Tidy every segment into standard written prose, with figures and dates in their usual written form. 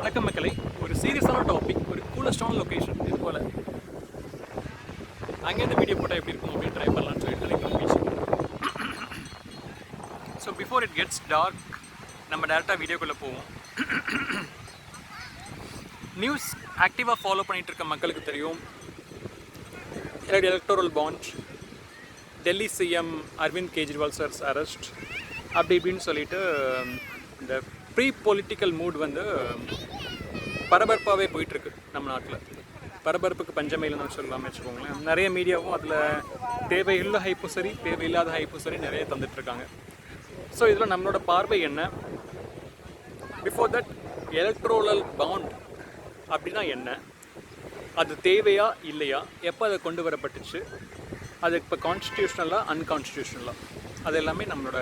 வணக்கம் மக்களை, ஒரு சீரியஸான டாபிக், ஒரு கூலஸ்டான லொக்கேஷன். இது போல் அங்கேருந்து வீடியோ போட்டால் எப்படி இருக்கும் அப்படின்னு ட்ரை பண்ணலான்னு சொல்லிட்டு location. So before it gets dark நம்ம டேரெக்டாக வீடியோக்குள்ளே போவோம். நியூஸ் ஆக்டிவாக ஃபாலோ பண்ணிகிட்டு இருக்க மக்களுக்கு தெரியும், electoral bond, Delhi CM Arvind Kejriwal sir's arrest அப்படி இப்படின்னு சொல்லிட்டு இந்த ப்ரீ பொலிட்டிக்கல் மூட் வந்து பரபரப்பாகவே போயிட்டுருக்கு நம்ம நாட்டில். பரபரப்புக்கு பஞ்சமே இல்லைன்னு சொல்லலாம்னு வச்சுக்கோங்களேன். நிறைய மீடியாவும் அதில் தேவையுள்ள ஹைப்பும் சரி, தேவையில்லாத ஹைப்பும் சரி நிறைய தந்துட்டுருக்காங்க. ஸோ இதில் நம்மளோட பார்வை என்ன, பிஃபோர் தட் எலக்ட்ரோரல் பாண்ட் அப்படின்னா என்ன, அது தேவையா இல்லையா, எப்போ அதை கொண்டு வரப்பட்டுச்சு, அது இப்போ கான்ஸ்டியூஷனலாக அன்கான்ஸ்டியூஷனலாக, அது எல்லாமே நம்மளோட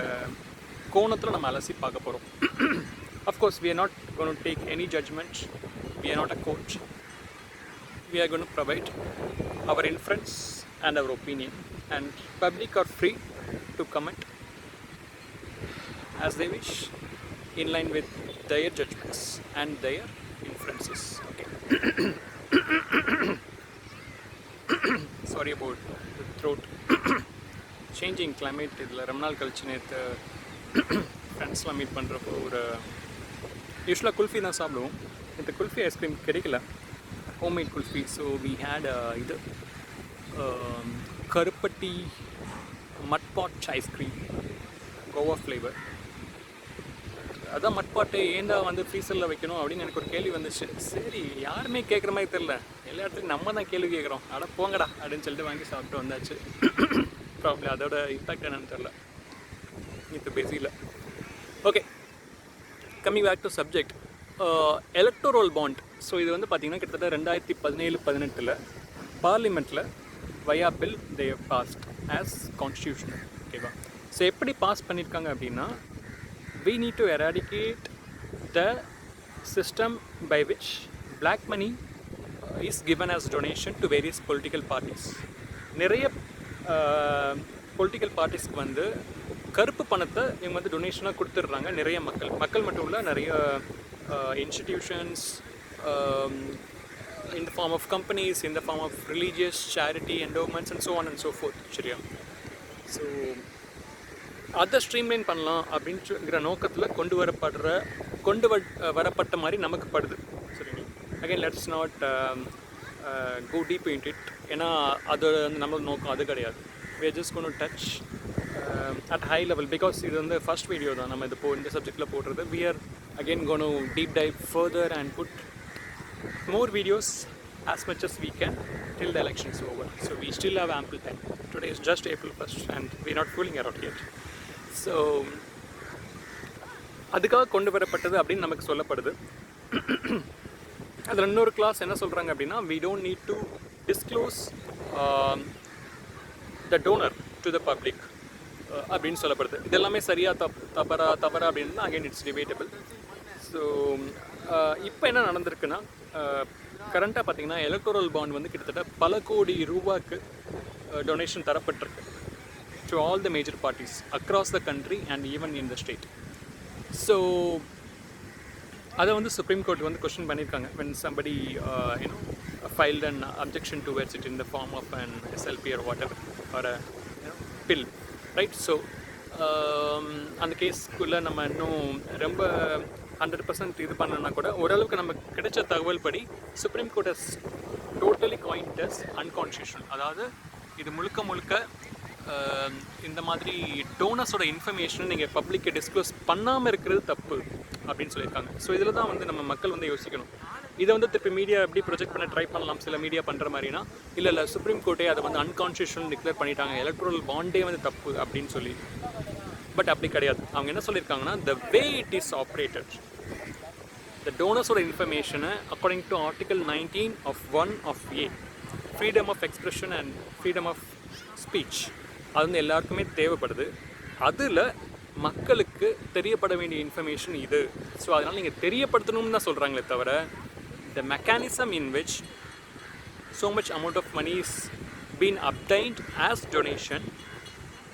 கோணத்தில் நம்ம அலசி பார்க்க போகிறோம். Of course, we are not going to take any judgment. We are not a coach. We are going to provide our inference and our opinion, and public are free to comment as they wish in line with their judgments and their inferences. Okay. Sorry about the throat. Changing climate இதில் ரொம்ப நாள் கழிச்சு நேற்று ஃப்ரெண்ட்ஸ்லாம் meet பண்ணுறப்போ ஒரு யூஸ்வலாக குல்ஃபி தான் சாப்பிடுவோம். இந்த குல்ஃபி ஐஸ்கிரீம் கிடைக்கல, homemade kulfi. So we had இது கருப்பட்டி மட்பாட் ஐஸ்கிரீம், கோவா ஃப்ளேவர். அதான் மட்பாட்டை ஏண்டா வந்து ஃப்ரீசரில் வைக்கணும் அப்படின்னு எனக்கு ஒரு கேள்வி வந்துச்சு. சரி, யாருமே கேட்குற மாதிரி தெரில, எல்லா இடத்துலையும் நம்ம தான் கேள்வி கேட்குறோம், அட போங்கடா அப்படின்னு சொல்லிட்டு வாங்கி சாப்பிட்டு வந்தாச்சு. ப்ராப்ளி அதோட இம்பேக்ட் என்னன்னு தெரில, இப்போ பேசிக்கல. Okay, coming back to subject, electoral bond. So இது வந்து பார்த்திங்கன்னா கிட்டத்தட்ட 2017-18 பார்லிமெண்ட்டில் via bill they passed as constitution. ஓகேவா? ஸோ எப்படி பாஸ் பண்ணியிருக்காங்க அப்படின்னா, we need to eradicate the system by which black money is given as donation to various political parties. நிறைய பொலிட்டிக்கல் பார்ட்டிஸ்க்கு வந்து கருப்பு பணத்தை இவங்க வந்து டொனேஷனாக கொடுத்துட்றாங்க. நிறைய மக்கள் மட்டும் இல்லை, நிறைய institutions, in the form of companies, in the form of religious charity endowments and so on and so forth. சரியா? ஸோ அதை ஸ்ட்ரீம்லைன் பண்ணலாம் அப்படிங்கிற நோக்கத்தில் கொண்டு வரப்பட்ட மாதிரி நமக்கு படுது. சரிங்களா? Again let's not go deep into it, ஏன்னா அது வந்து நம்மளோட நோக்கம் அது கிடையாது. we are just going to touch at high level because இது வந்து ஃபர்ஸ்ட் வீடியோ தான் நம்ம இந்த சப்ஜெக்டில் போடுறது. we are again going to deep dive further and put more videos as much as we can till the election is over. So we still have ample time. Today is just April 1st and we are not fooling around yet. So அதுக்காக கொண்டு வரப்பட்டது அப்படின்னு நமக்கு சொல்லப்படுது. அதில் இன்னொரு class என்ன சொல்கிறாங்க அப்படின்னா, we don't need to disclose the donor to the public அப்படின்னு சொல்லப்படுது. இதெல்லாமே சரியாக தவறா அப்படின்னா அகைன் இட்ஸ் டிபேட்டபிள். ஸோ இப்போ என்ன நடந்திருக்குன்னா, கரண்ட்டாக பார்த்தீங்கன்னா எலக்டோரல் பாண்ட் வந்து கிட்டத்தட்ட பல கோடி ரூபாய்க்கு donation தரப்பட்டிருக்கு to all the major parties across the country and even in the state. So அதை வந்து சுப்ரீம் கோர்ட் வந்து கொஸ்டின் பண்ணியிருக்காங்க when somebody filed an objection towards it in the form of an SLP or whatever or a bill, right? So அந்த கேஸ்க்குள்ளே நம்ம இன்னும் ரொம்ப 100% இது பண்ணனா கூட ஓரளவுக்கு நமக்கு கிடைச்ச தகவல் படி supreme court has totally coined as unconstitutional. அதாவது இது முழுக்க இந்த மாதிரி டோனர்ஸோட இன்ஃபர்மேஷன் நீங்கள் பப்ளிக்கை டிஸ்க்ளோஸ் பண்ணாமல் இருக்கிறது தப்பு அப்படின்னு சொல்லியிருக்காங்க. ஸோ இதில் தான் வந்து நம்ம மக்கள் வந்து யோசிக்கணும். இதை வந்து திருப்பி மீடியா எப்படி ப்ரொஜெக்ட் பண்ண ட்ரை பண்ணலாம், சில மீடியா பண்ணுற மாதிரினா, இல்லை சுப்ரீம் கோர்ட்டே அதை வந்து அன்கான்ஸ்டியூஷனல் டிக்ளேர் பண்ணிட்டாங்க, எலக்ட்ரல் பாண்டே வந்து தப்பு அப்படின்னு சொல்லி. பட் அப்படி கிடையாது. அவங்க என்ன சொல்லியிருக்காங்கன்னா, the way it is operated, the donors ஓட இன்ஃபர்மேஷனை according to article 19 of 1 of A, freedom of expression and freedom of speech, அது வந்து எல்லாருக்குமே தேவைப்படுது. அதில் மக்களுக்கு தெரியப்பட வேண்டிய இன்ஃபர்மேஷன் இது. ஸோ அதனால் நீங்கள் தெரியப்படுத்தணும்னு தான் சொல்கிறாங்களே தவிர, the mechanism in which so much amount of money is being obtained as donation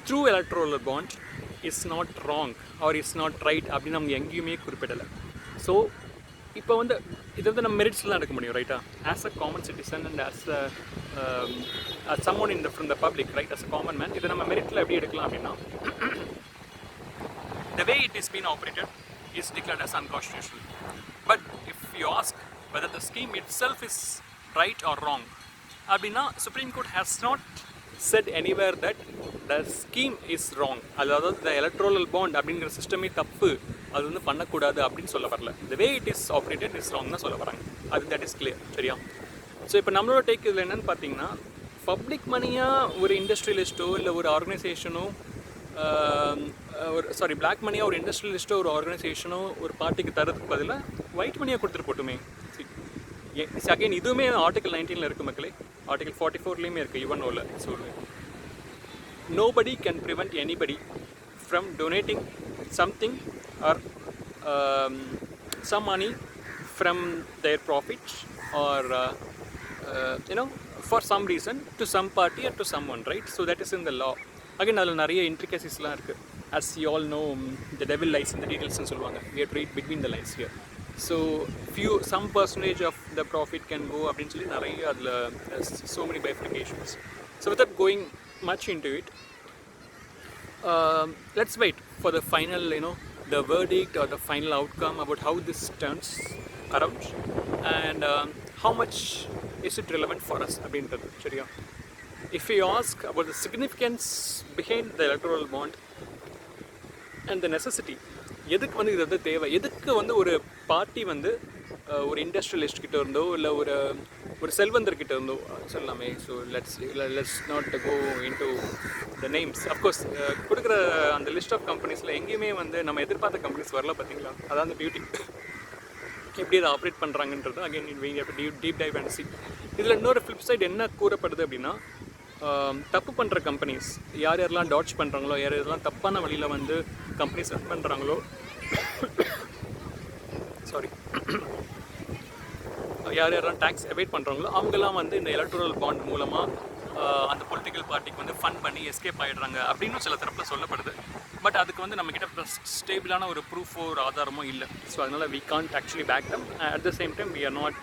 through electoral bond is not wrong or is not right அப்படின்னு நம்ம எங்கேயுமே குறிப்பிடலை. ஸோ இப்போ வந்து இது வந்து நம்ம மெரிட்ஸ்லாம் எடுக்க முடியும் ரைட்டா, as a common citizen and as someone from the public, right, as a common man, இதை நம்ம மெரிட்டில் எப்படி எடுக்கலாம் அப்படின்னா, the way it is being operated is declared as unconstitutional. But if you ask whether the scheme itself is right or wrong, அப்படின்னா Supreme Court has not said anywhere that the scheme is wrong. அதாவது the electoral bond அப்படிங்கிற சிஸ்டமே தப்பு, அது வந்து பண்ணக்கூடாது அப்படின்னு சொல்ல வரல. the way it is operated is wrong தான் சொல்ல வராங்க. அது that is clear. சரியா? ஸோ இப்போ நம்மளோட டேக் இதில் என்னென்னு பார்த்தீங்கன்னா, பப்ளிக் மணியாக ஒரு இண்டஸ்ட்ரியலிஸ்ட்டோ இல்லை ஒரு ஆர்கனைசேஷனோ ஒரு பிளாக் மணியாக ஒரு இண்டஸ்ட்ரியலிஸ்ட்டோ ஒரு ஆர்கனைசேஷனோ ஒரு பார்ட்டிக்கு தரதுக்கு பதிலாக ஒயிட் மணியாக கொடுத்துட்டு போட்டுமே. அகைன் இதுவுமே ஆர்டிகல் 19 இருக்குது மக்களே, ஆர்டிகல் 44 இருக்குது யுவனோவில். So nobody can prevent anybody from donating something or some money from their profits or for some reason to some party or to someone, right? So that is in the law. Again, அதில் நிறைய intricatiesலாம் இருக்குது. As you all know, the devil lies in the details ன்னு சொல்லுவாங்க. We have to read between the lines here. So some percentage of the profit can go அப்படின்னு சொல்லி நிறைய அதில் so many bifurcations. So without going much into it, let's wait for the final, the verdict or the final outcome about how this turns around and how much is it relevant for us அப்படின்றது. சரியா? If you ask about the significance behind the electoral bond and the necessity, எதுக்கு வந்து இது வந்து தேவை, எதுக்கு வந்து ஒரு பார்ட்டி வந்து ஒரு இண்டஸ்ட்ரியலிஸ்ட் கிட்ட இருந்தோ இல்லை ஒரு செல்வந்தர்கிட்ட இருந்தோ சொல்லாமே. So let's not go into the names. Of course கொடுக்குற அந்த லிஸ்ட் ஆஃப் கம்பெனிஸில் எங்கேயுமே வந்து நம்ம எதிர்பார்த்த கம்பெனிஸ் வரல, பார்த்தீங்களா? அதான் அந்த பியூட்டி. எப்படி அதை ஆப்ரேட் பண்ணுறாங்கன்றது again deep dive and see. இதில் இன்னொரு ஃப்ளிப் சைடு என்ன கூறப்படுது அப்படின்னா, தப்பு பண்ணுற கம்பெனிஸ் யாரெல்லாம் டாட்ச் பண்ணுறாங்களோ, யாரெல்லாம் தப்பான வழியில் வந்து கம்பெனிஸ் ரன் பண்ணுறாங்களோ, சாரி, யாரெல்லாம் டேக்ஸ் எவைட் பண்ணுறாங்களோ அவங்கெல்லாம் வந்து இந்த எலக்டோரல் பாண்ட் மூலமாக அந்த பொலிட்டிக்கல் பார்ட்டிக்கு வந்து ஃபண்ட் பண்ணி எஸ்கேப் ஆகிடுறாங்க அப்படின்னு சில தரப்பில் சொல்லப்படுது. பட் அதுக்கு வந்து நம்மக்கிட்ட ஸ்டேபிளான ஒரு ப்ரூஃபோ ஒரு ஆதாரமோ இல்லை. ஸோ அதனால் we can't actually back them. At the same time we are not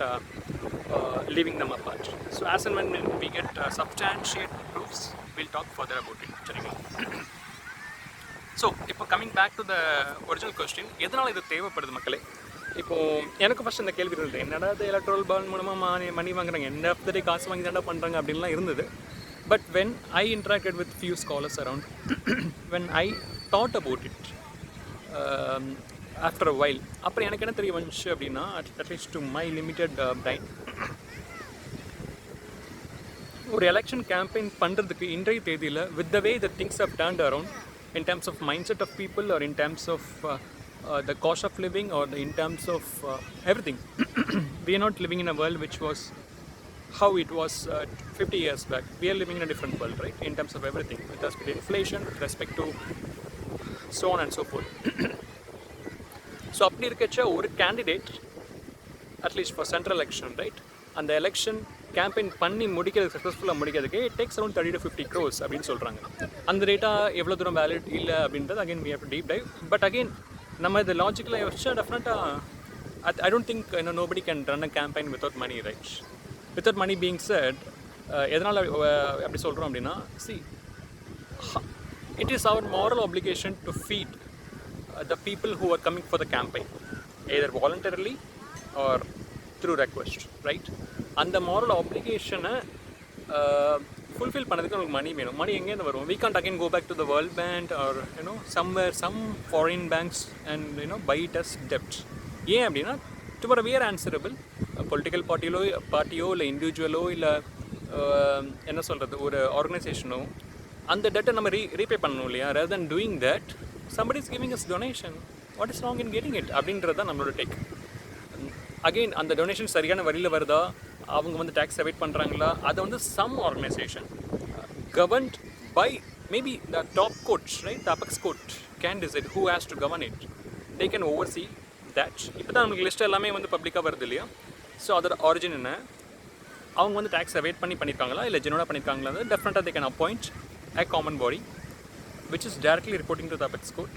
leaving them apart. So as and when we get substantiate proofs, we'll talk further about it. சரிங்களா? ஸோ இப்போ coming back to the original question, எதனால் இது தேவைப்படுது மக்களே? இப்போது எனக்கு first இந்த கேள்வி இருந்தது, என்னடா இது எலக்ட்ரல் பாண்ட் மூலமாக மணி வாங்குறாங்க, எண்ட் ஆஃப் த டே காசு வாங்கி தாண்டா பண்ணுறாங்க அப்படின்லாம் இருந்தது. But when I interacted with few scholars around, when I thought about it after a while, அப்புறம் எனக்கு என்ன தெரிய வந்துச்சு அப்படின்னா, at least to my limited time, ஒரு எலெக்ஷன் கேம்பெயின் பண்ணுறதுக்கு இன்றைய தேதியில் with the way the things how turned around in terms of mindset of people or in terms of the cost of living or in terms of everything. We are not living in a world which was how it was 50 years back. We are living in a different world, right, in terms of everything, with respect to inflation, with respect to so on and so forth. So அப்படி இருக்கச்ச ஒரு candidate at least for central election, right, அந்த election campaign பண்ணி முடிக்கிறது, சக்ஸஸ்ஃபுல்லாக முடிக்கிறதுக்கு it takes around 30 to 50 crores அப்படின்னு சொல்கிறாங்க. அந்த டேட்டா எவ்வளோ தூரம் வேலிட் இல்லை அப்படின்றது again we have to deep dive. But again நம்ம இது லாஜிக்கலாக யோசிச்சா டெஃபினட்டாக I don't think nobody can run a campaign without money, right? Without money being said, எதனால் அப்படி சொல்கிறோம் அப்படின்னா, see, it is our moral obligation to feed the people who are coming for the campaign, either voluntarily or through request, right? அந்த moral obligation fulfill பண்ணதுக்கு நமக்கு மணி வேணும். மணி எங்கேருந்து வரும்? We can't again go back to the World Bank or somewhere, some foreign banks and buy it as debt. ஏன் அப்படின்னா, to where we are answerable, political பார்ட்டியோ இல்லை இண்டிவிஜுவலோ இல்லை என்ன சொல்கிறது ஒரு ஆர்கனைசேஷனோ அந்த டெட்டை நம்ம ரீபே பண்ணணும் இல்லையா? rather than doing that, somebody is giving us donation, what is wrong in getting it அப்படின்றது தான் நம்மளோட டேக். அகெயின் அந்த டொனேஷன் சரியான வழியில் வருதா, அவங்க வந்து டேக்ஸ் அவைட் பண்ணுறாங்களா, அதை வந்து some organisation governed by maybe the top courts, right, the apex court can decide who has to govern it. They can oversee that. இப்போ தான் நமக்கு லிஸ்ட் எல்லாமே வந்து பப்ளிக்காக வருது இல்லையா? ஸோ அதோட ஆரிஜின் என்ன, அவங்க வந்து டேக்ஸ் அவைட் பண்ணியிருக்காங்களா இல்லை ஜெனோடாக பண்ணியிருக்காங்களா, டெஃபினட்டாக they can appoint a common body which is directly reporting to the apex court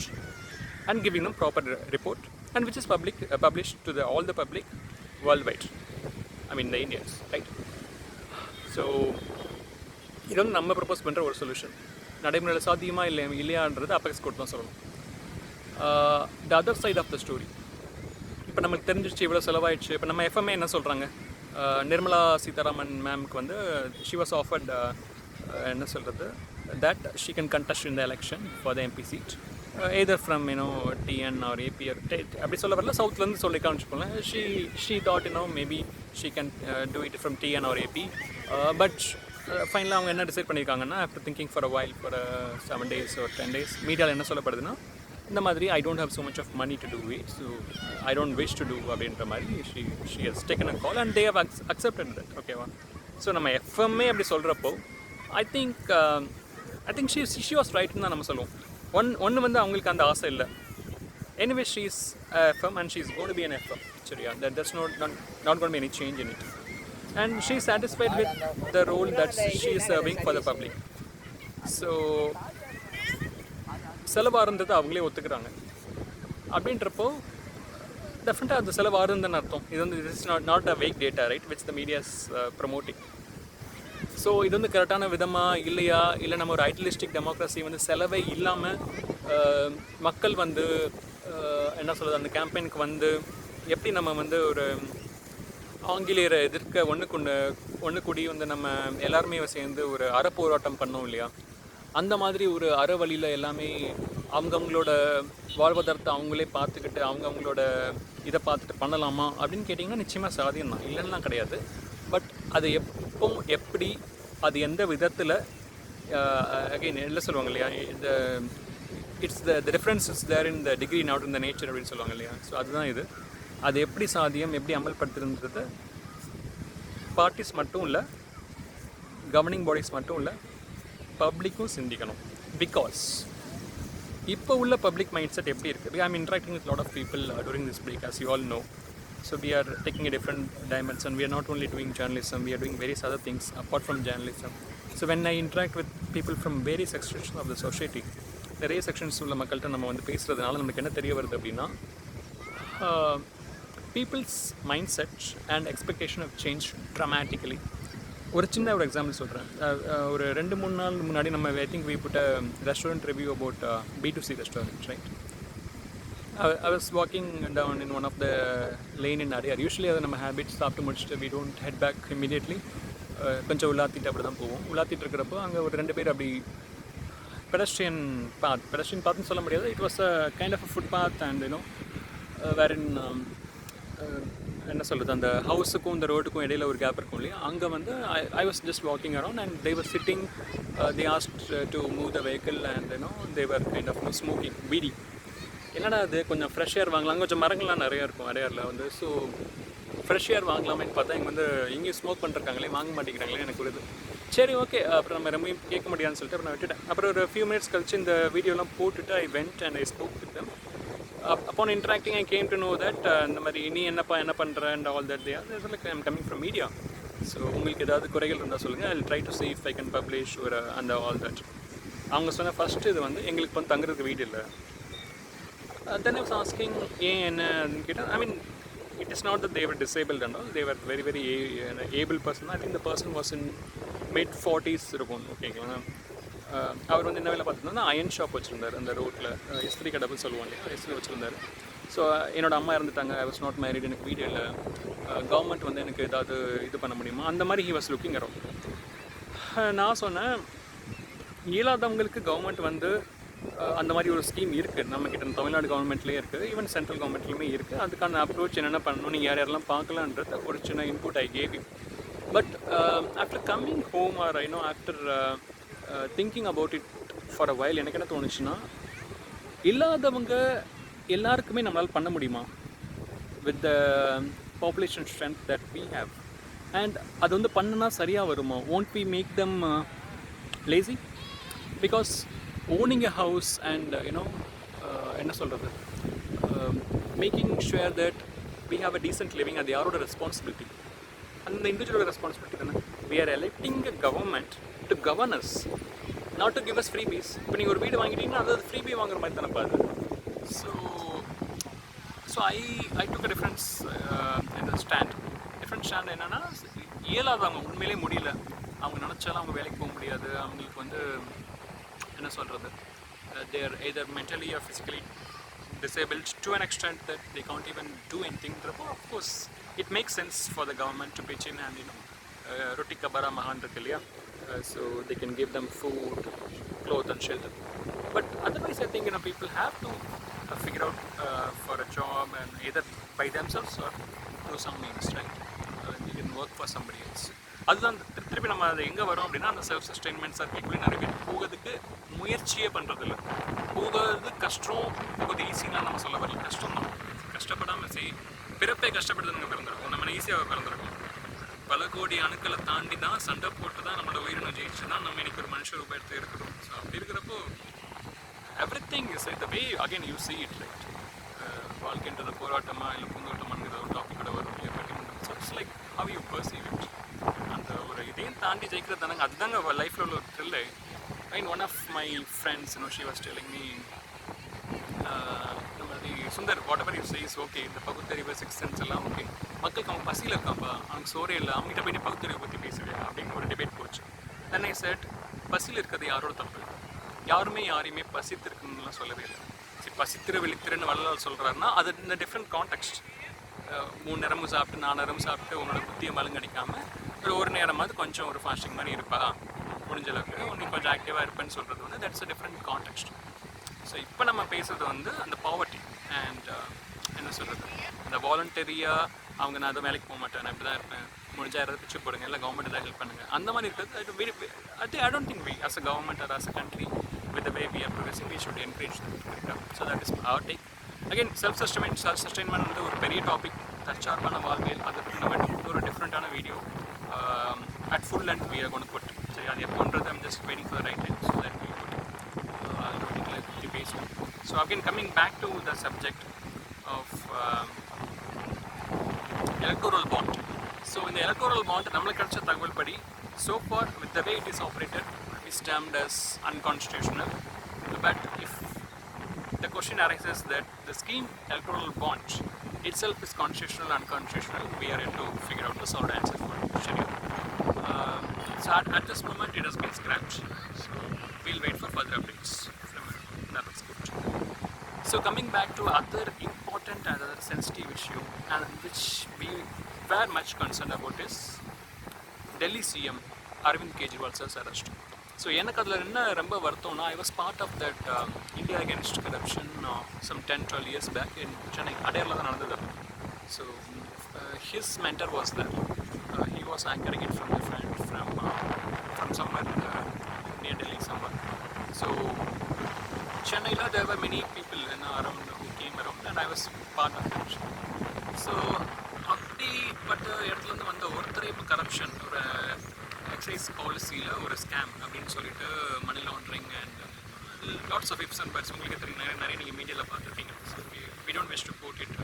and giving them proper report and which is published to all the public worldwide. I mean the Indians, right? So இது வந்து நம்ம propose பண்ணுற ஒரு solution. நடைமுறையில் சாத்தியமாக இல்லையான்றது apex court தான் சொல்லணும். The other side of the story, இப்போ நம்மளுக்கு தெரிஞ்சிச்சு இவ்வளோ செலவாயிடுச்சு. இப்போ நம்ம எஃப்எம்ஏ என்ன சொல்கிறாங்க, நிர்மலா சீதாராமன் மேம்க்கு வந்து ஷி வாஸ் ஆஃபர்ட் என்ன சொல்கிறது, that she can contest in the election for the MP seat, either from TN or AP or அப்படி சொல்ல வரல, சவுத்லேருந்து சொல்லி காமிச்சுக்கோங்க. she thought maybe she can do it from TN or AP, but ஃபைனலாக அவங்க என்ன decide பண்ணியிருக்காங்கன்னா, after thinking for a while, for 7 days or 10 days, மீடியாவில் என்ன சொல்லப்படுதுன்னா, இந்த மாதிரி I don't have so much of money to do it, so I don't wish to do அப்படின்ற மாதிரி she has taken a call and they have accepted that. ஓகேவா? So நம்ம FMA அப்படி சொல்கிறப்போ I think she was right ன்னு தான் நம்ம சொல்லுவோம். ஒன்று வந்து அவங்களுக்கு அந்த ஆசை இல்லை. Anyway, she is FM and she is going to be an FM. சரியா? There's not going to be any change in it. And she is satisfied with the role that she is serving for the public. So செலவாருந்தது அவங்களே ஒத்துக்கிறாங்க. அப்படின்றப்போ டெஃபினட்டாக அது செலவாருந்தன்னு அர்த்தம். இது வந்து it is not a wake data, right, which the media is promoting. So இது வந்து கரெக்டான விதமாக இல்லையா, இல்லை நம்ம ஒரு ஐடியலிஸ்டிக் டெமோக்ரஸி வந்து செலவே இல்லாமல் மக்கள் வந்து என்ன சொல்கிறது, அந்த கேம்பெயினுக்கு வந்து எப்படி நம்ம வந்து ஒரு ஆங்கிலேயரை எதிர்க்க ஒன்று கூடி வந்து நம்ம எல்லாருமே சேர்ந்து ஒரு அறப்போராட்டம் பண்ணோம் இல்லையா, அந்த மாதிரி ஒரு அற வழியில் எல்லாமே அவங்கவுங்களோட வாழ்வாதாரத்தை அவங்களே பார்த்துக்கிட்டு அவங்கவுங்களோட இதை பார்த்துட்டு பண்ணலாமா அப்படின்னு கேட்டிங்கன்னா நிச்சயமாக சாத்தியம் தான், இல்லைன்னா கிடையாது. பட் அது எப்படி அது எந்த விதத்தில் அகைன் என்ன சொல்லுவாங்க இல்லையா, இந்த it's the difference is there in the degree not in the nature அப்படின்னு சொல்லுவாங்க இல்லையா. ஸோ அதுதான் இது. அது எப்படி சாத்தியம், எப்படி அமல்படுத்துறது பார்ட்டிஸ் மட்டும் இல்லை, கவர்னிங் பாடிஸ் மட்டும் இல்லை, பப்ளிக்கும் சிந்திக்கணும். பிகாஸ் இப்போ உள்ள பப்ளிக் மைண்ட் செட் எப்படி இருக்குது, I am interacting with lot of people during this break, as you all know. So we are taking a different dimension. We are not only doing journalism, we are doing various other things apart from journalism. So when I interact with people from various sections of the society, நிறைய sections உள்ள மக்கள்கிட்ட நம்ம வந்து பேசுகிறதுனால நமக்கு என்ன தெரிய வருது அப்படின்னா, people's mind set and expectation of change dramatically. ஒரு சின்ன ஒரு எக்ஸாம்பிள் சொல்கிறேன். ஒரு 2-3 நாள் முன்னாடி நம்ம I think we put a restaurant review about B2C restaurant, right? I was walking down in one of the lane in Adyar. Usually அது நம்ம ஹேபிட்ஸ் சாப்பிட்டு முடிச்சுட்டு we don't head back immediately. கொஞ்சம் உள்ளாத்திட்டு அப்படி தான் போவோம். உள்ளாத்திட்டு இருக்கிறப்போ அங்கே ஒரு 2 பேர் அப்படி பெடஸ்ட்ரியன் பாத்னு சொல்ல முடியாது. It was a kind of a foot path and வேரின் என்ன சொல்கிறது, அந்த ஹவுஸுக்கும் இந்த ரோடுக்கும் இடையில ஒரு கேப் இருக்கும் இல்லையா, அங்கே வந்து I was just walking around and they were sitting, they asked to move the vehicle and they were kind of smoking beedi. என்னடா அது, கொஞ்சம் ஃப்ரெஷ் ஏர் வாங்கலாம், கொஞ்சம் மரங்கள்லாம் நிறையா இருக்கும் அடையாரில் வந்து. ஸோ ஃப்ரெஷ் ஏர் வாங்கலாமேன்னு பார்த்தா இங்கே வந்து எங்கேயும் ஸ்மோக் பண்ணிருக்காங்களே, வாங்க மாட்டேங்கிறாங்களே எனக்கு ஒரு இது. சரி ஓகே, அப்புறம் நம்ம ரொம்ப கேட்க முடியாதுன்னு சொல்லிட்டு அப்புறம் நான் விட்டுட்டேன். அப்புறம் ஒரு ஃபியூ மினிட்ஸ் கழிச்சு இந்த வீடியோலாம் போட்டுட்டு I went and I spoke with them. upon interacting I came to know that இந்த மாதிரி நீ என்ன பண்ணுற and all that. I am coming from media, so உங்களுக்கு ஏதாவது குறைகள் இருந்தால் சொல்லுங்கள், I'll try to see if I can publish ஒரு அந்த all that. அவங்க சொன்ன ஃபஸ்ட்டு இது வந்து எங்களுக்கு வந்து தங்குறதுக்கு வீடு இல்லை. Then I was asking ஏன் என்னன்னு கேட்டேன். I mean it is not that they were disabled and all, they were very very able person. I think the person was in mid-40s இருக்கும். ஓகேங்களா, அவர் வந்து என்ன வேலை பார்த்துருந்தா அயன் ஷாப் வச்சுருந்தார் அந்த ரோட்டில், இஸ்திரி கடப்புன்னு சொல்லுவாங்க இல்லையா, இஸ்திரி வச்சுருந்தார். ஸோ என்னோடய அம்மா இறந்துட்டாங்க, ஐ வாஸ் நாட் மேரிட், எனக்கு வீடு இல்லை, கவர்மெண்ட் வந்து எனக்கு ஏதாவது இது பண்ண முடியுமா, அந்த மாதிரி ஹி வாஸ் லுக்கிங் அரவுண்ட். நான் சொன்னேன், இயலாதவங்களுக்கு கவர்மெண்ட் வந்து அந்த மாதிரி ஒரு ஸ்கீம் இருக்குது நம்மக்கிட்ட, தமிழ்நாடு கவர்மெண்ட்லேயே இருக்குது, ஈவன் சென்ட்ரல் கவர்மெண்ட்லேயுமே இருக்குது. அதுக்கான அப்ரோச் என்னென்ன பண்ணணும், நீங்கள் யாரெல்லாம் பார்க்கலான்றது ஒரு சின்ன input I gave you. But after coming home or after thinking about it for a while, எனக்கு என்ன தோணுச்சுன்னா, இல்லாதவங்க எல்லாருக்குமே நம்மளால் பண்ண முடியுமா with the population strength that we have, and அது வந்து பண்ணுனா சரியாக வருமா? won't we make them lazy? Because owning a house and என்ன சொல்கிறது, making sure that we have a decent living, அது யாரோட ரெஸ்பான்சிபிலிட்டி? அந்த இண்டிவிஜுவலோட ரெஸ்பான்சிபிலிட்டி தானே. we are electing a government to govern us, not to give us freebies. இப்போ நீங்கள் ஒரு வீடு வாங்கிட்டீங்கன்னா அது ஃப்ரீபி வாங்குற மாதிரி தானே பாரு. So so I took a difference இந்த டிஃப்ரெண்ட் ஸ்டாண்ட் என்னென்னா, இயலாதவங்க உண்மையிலே முடியல, அவங்க நினச்சாலும் அவங்க வேலைக்கு போக முடியாது, அவங்களுக்கு வந்து என்ன சொல்கிறது, there either mentally or physically disabled to an extent that they can't even do anything. Of course, it makes sense for the government to pitch in and, you know, roti kabara mahan irukku illaya, so they can give them food, clothes and shelter. But otherwise, I think, you know, people have to figure out for a job and either by themselves or through some means, right? They can work for somebody else. அதுதான் திருப்பி நம்ம அது எங்கே வரோம் அப்படின்னா, அந்த self சஸ்டைன்மெண்ட் சர்க்கிள்குள்ளே நிறைய பேர் போகிறதுக்கு முயற்சியே பண்ணுறதில்ல. போகிறது கஷ்டம், போகிறது ஈஸின்னா நம்ம சொல்ல வரல, கஷ்டம் தான். கஷ்டப்படாமல் பிறப்பே கஷ்டப்பட்டு நம்ம பிறந்திருக்கோம், நம்ம ஈஸியாக பிறந்திருக்கோம். பல கோடி அணுக்களை தாண்டி தான் சண்டை போட்டு தான் நம்மளோட உயிரினம் ஜெயிச்சு தான் நம்ம இன்னைக்கு ஒரு மனுஷ ரூபாயத்தை இருக்கிறோம். ஸோ அப்படி இருக்கிறப்போ every thing is the way again you see it, right? வாழ்க்கைன்றது போராட்டமாக இல்லை பூந்தோட்டமாங்கிற ஒரு டாப்பிக்கோட வரும் இல்லையா? So it's like how you perceive it. அந்த ஒரு இதையும் தாண்டி ஜெயிக்கிறது தானங்க, அதுதாங்க லைஃப்பில் உள்ள ஒரு த்ரில்லை. I mean, one of my friends, you know, she was telling me, Sundar, whatever you say is okay, இந்த பகுத்தறிவு சிக்ஸ் சென்ஸ் எல்லாம் ஓகே, மக்களுக்கு அவங்க பசியில் இருக்காப்பா, அவங்க சோறே இல்லை, அவங்ககிட்ட போய் பகுத்தறிவை பற்றி பேசுவேன் அப்படின்னு ஒரு டிபேட் போச்சு. Then I said, பசியில் இருக்கிறது யாரோட தப்பு? யாருமே யாரையுமே பசித்திருக்குன்னு சொல்லவே இல்லை. சரி, பசித்திரு விழித்திருன்னு வள்ளலார் சொல்கிறாருன்னா அது இந்த டிஃப்ரெண்ட் கான்டெக்ஸ்ட். 3 நேரமும் சாப்பிட்டு 4 நேரமும் சாப்பிட்டு உன்னோட புத்தியை மழுங்கடிக்காமல் ஒரு நேரமாவது கொஞ்சம் ஒரு ஃபாஸ்டிங் மாதிரி இருப்பா, முடிஞ்ச அளவுக்கு இன்னும் கொஞ்சம் ஆக்டிவாக இருப்பேன்னு சொல்கிறது வந்து that's a different context. So இப்போ நம்ம பேசுகிறது வந்து அந்த பாவர்ட்டி அண்ட் என்ன சொல்கிறது, அந்த வாலண்டரியாக அவங்க நான் அதை வேலைக்கு போக மாட்டேன், நான் இப்படி தான் இருப்பேன், முடிஞ்சால் யாராவது பிச்சு போடுங்க, இல்லை கவர்மெண்ட் ஏதாவது ஹெல்ப் பண்ணுங்கள், அந்த மாதிரி இருக்கிறது I don't think we as a government or as a country with the way we are progressing we should encourage them. So that is our take. Again, self-sustainment வந்து ஒரு பெரிய டாபிக், தற்சார்பான வாழ்வியல், அதை பற்றி நம்ம ஒரு டிஃப்ரெண்ட்டான video at full length we are going to put. சரி, அது எப்போன்றது I'm just waiting for the right time so that we put the base one. So again, coming back to the subject of electoral bond. So in the electoral bond நம்மளுக்கு கிடைச்ச தகவல் படி so far with the way it is operated is termed as unconstitutional. But if the question arises that the scheme electoral bond itself is constitutional or unconstitutional, we are yet to figure out the solid answer for schedule. So at this moment it has been scrapped, so we'll wait for further updates from another script. So coming back to other important and other sensitive issue and which we were much concerned about is Delhi CM Arvind Kejriwal's arrest. So எனக்கு அதில் என்ன ரொம்ப வருத்தம்னா, I was part of that India Against Corruption some 10-12 years back in Chennai. அடையாரில் தான் நடந்தது. So his mentor was there. He was anchoring it from somewhere near Delhi somewhere. So Chennai, there were many people around who came around and I was part of it. So அப்படிப்பட்ட இடத்துலேருந்து வந்த ஒருத்தர் இப்போ corruption, ஒரு exercise பாலிசியில் ஒரு scam அப்படின்னு சொல்லிட்டு money laundering and lots of ifs and buts உங்களுக்கு தெரியும், நிறைய நீங்கள் மீடியாவில் பார்த்துருக்கீங்க. So we don't wish to quote it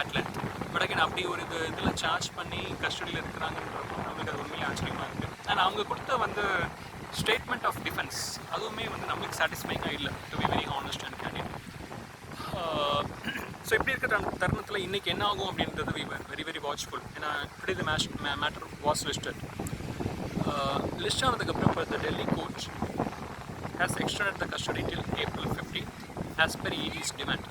at length. But again அப்படி ஒரு இதில் சார்ஜ் பண்ணி கஸ்டடியில் இருக்கிறாங்கன்றப்போ நம்மளுக்கு அது உண்மையாக ஆச்சரியமாக இருக்குது. அண்ட் அவங்க கொடுத்த வந்து ஸ்டேட்மெண்ட் ஆஃப் டிஃபென்ஸ் அதுவுமே வந்து நம்மளுக்கு சாட்டிஸ்ஃபைங்காக இல்லை, to be very honest and candid. So இப்படி இருக்கிற தருணத்தில் இன்றைக்கி என்ன ஆகும் அப்படின்றது we were very very watchful. ஏன்னா today the matter was listed. List ஆனதுக்கப்புறம் இப்போ the Delhi court has extended the custody till April 15th as per ED's demand.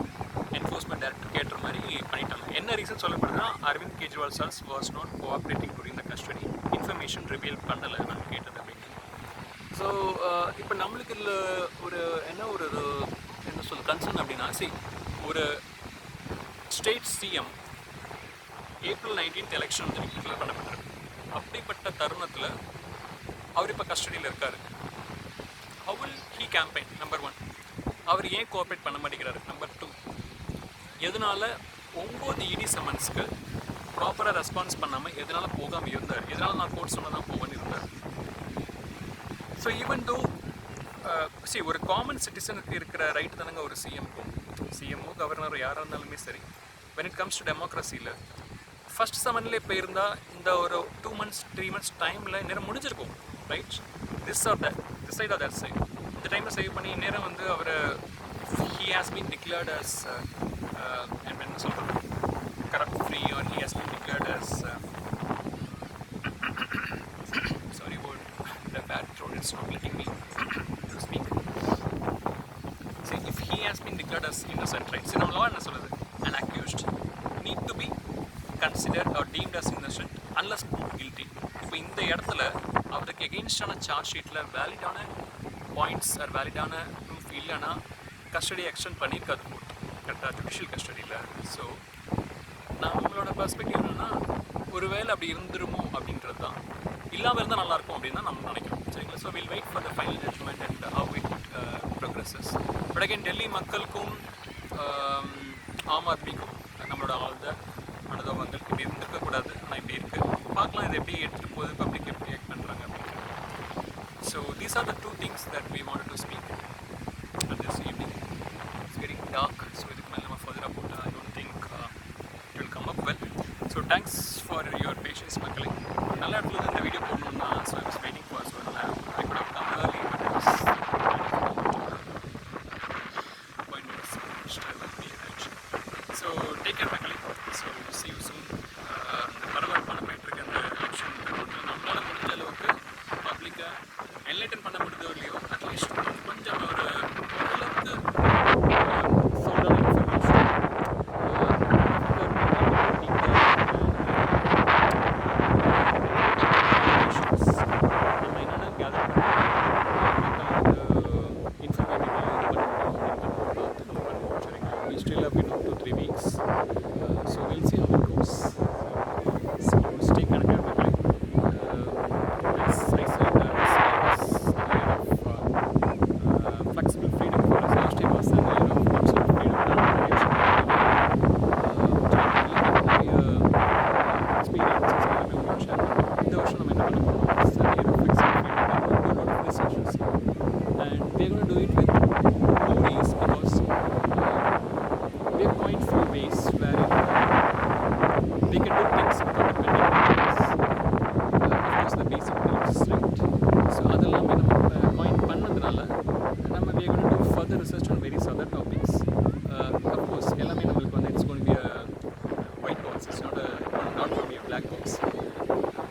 Enforcement Director கேட்ட மாதிரி பண்ணிட்டாங்க. என்ன ரீசன் சொல்லப்படுதுன்னா, Arvind Kejriwal sir's was not cooperating during the custody, information reveal பண்ணலை நான் கேட்டது அப்படின்னு. ஸோ இப்போ நம்மளுக்கு இதில் ஒரு என்ன சொல்ல கன்சர்ன் அப்படின்னா, ஒரு state CM April 19th election வந்து டிக்ளேர் பண்ணப்பட்டிருக்கு. அப்படிப்பட்ட தருணத்தில் அவர் இப்போ கஸ்டடியில் இருக்கார். How will he campaign? Number 1. அவர் ஏன் கோஆப்ரேட் பண்ண மாட்டேங்கிறாரு? நம்பர் 2, எதனால் 9 இடி சம்மன்ஸ்க்கு ப்ராப்பராக ரெஸ்பான்ஸ் பண்ணாமல் எதனால் போகாமல் இருந்தார்? எதனால் நான் கோர்ட் சொன்னால் தான் போவேன்னு இருந்தார்? ஸோ ஈவன் தோ ஒரு காமன் சிட்டிசனுக்கு இருக்கிற ரைட் தானங்க ஒரு சிஎம்ஓ கவர்னர் யாராக இருந்தாலுமே சரி, when it comes to டெமோக்ரஸியில் ஃபஸ்ட் சம்மன்லேயே போயிருந்தால் இந்த ஒரு 2 months 3 months டைமில் நேரம் முடிஞ்சிருக்கும், right? This side or that side. இந்த டைமில் சேவ் பண்ணி நேரம் வந்து அவர் he has been declared as and என்ன சொல்கிறது corrupt free or he has been declared as sorry about the bad throat, it's not letting me to speak. See, if he has been declared as innocent, right? See, நம்ம law என்ன சொல்லுது, an accused need to be considered or deemed as innocent unless proved guilty. இப்போ இந்த இடத்துல அவருக்கு எகெயின்ஸ்டான charge ஷீட்டில் வேலிடான points R வேலிடான proof இல்லைன்னா கஸ்டடியை extend பண்ணியிருக்காது court கரெக்டாக ஜுடிஷியல் கஸ்டடியில். ஸோ நம்மளோட பர்ஸ்பெக்டிவ் என்னென்னா ஒருவேளை அப்படி இருந்துருமோ அப்படின்றது தான், இல்லாமல் இருந்தால் நல்லாயிருக்கும் அப்படின்னு தான் நம்ம நினைக்கிறோம் சரிங்களா. So will wait for the final judgment and how it progresses. But again Delhi மக்களுக்கும் ஆம் ஆத்மிக்கும் நம்மளோட ஆழ்ந்த அனுபவங்கள் இப்படி இருந்திருக்கக்கூடாது, ஆனால் இப்படி இருக்குது. பார்க்கலாம் இது எப்படி எடுத்துகிட்டு போகுது, பப்ளிக் எப்படி ரியாக்ட் பண்ணுறாங்க அப்படின்னு. So these are the two things that we want to speak this evening. It's very dark, so இதுக்கு மேலே நம்ம ஃபர்தராக போட்டு I don't think it will come up well. So thanks for your patience மக்களே. நல்ல இடத்துல இந்த வீடியோ போடணும்னா so I was waiting for so I could have come early but it was so take care மக்களே. So see you soon. பரபரப்பான போயிட்டு இருக்க அந்த எலெக்ஷன் நம்மளால் முடிஞ்ச அளவுக்கு பப்ளிக்கை என்லைட்டன் பண்ண முடிஞ்சோ இல்லையோ அட்லீஸ்ட் கொஞ்சம் ஒரு ஓரளவுக்கு சவுண்டான இன்ஃபர்மேஷன் நம்ம என்னென்ன கேதர் பண்ணி still have been 2-3 weeks, so we'll see how it goes. So stay connected with me. As I said, this year was a year of flexible freedom for us. Last year was a year of absolute freedom. Experiences எல்லாமே உங்களுக்கு share பண்ணுறோம். இந்த வருஷம் நம்ம என்ன பண்ண போகிறோம், it's a year of flexible freedom. We're going to do a lot of decisions here, and we're going to do it with movies because we have coined few ways where they can do things without depending on us. Of course, the basic needs, right? So அதெல்லாம் நம்ம coin பண்ணதுனால நம்ம we are going to do further research on various other topics. Of course, எல்லாமே நம்மளுக்கு வந்து it's going to be a white box. It's not going to be a black box.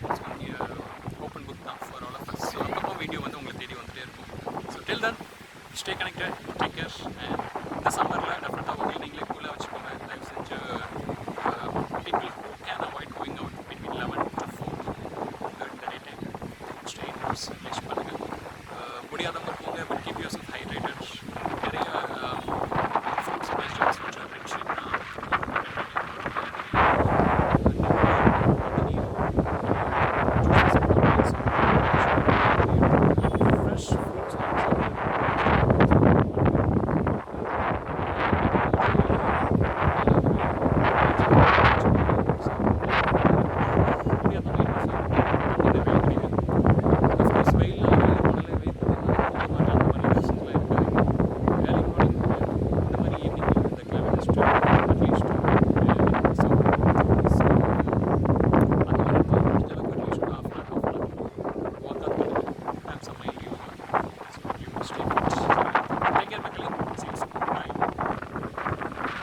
It's going to be a open book now for all of us. So அப்பப்போ video வந்து உங்களுக்கு தேடி வந்துட்டே இருக்கும். So till then, stay connected, take care, and இந்த சம்மரில் டெஃபினட்டாக உங்களை நீங்களே கூலாக வச்சுக்கோங்க. தயவு செஞ்சு people who can avoid going out between 11 to 4 during the daytime, stay indoors.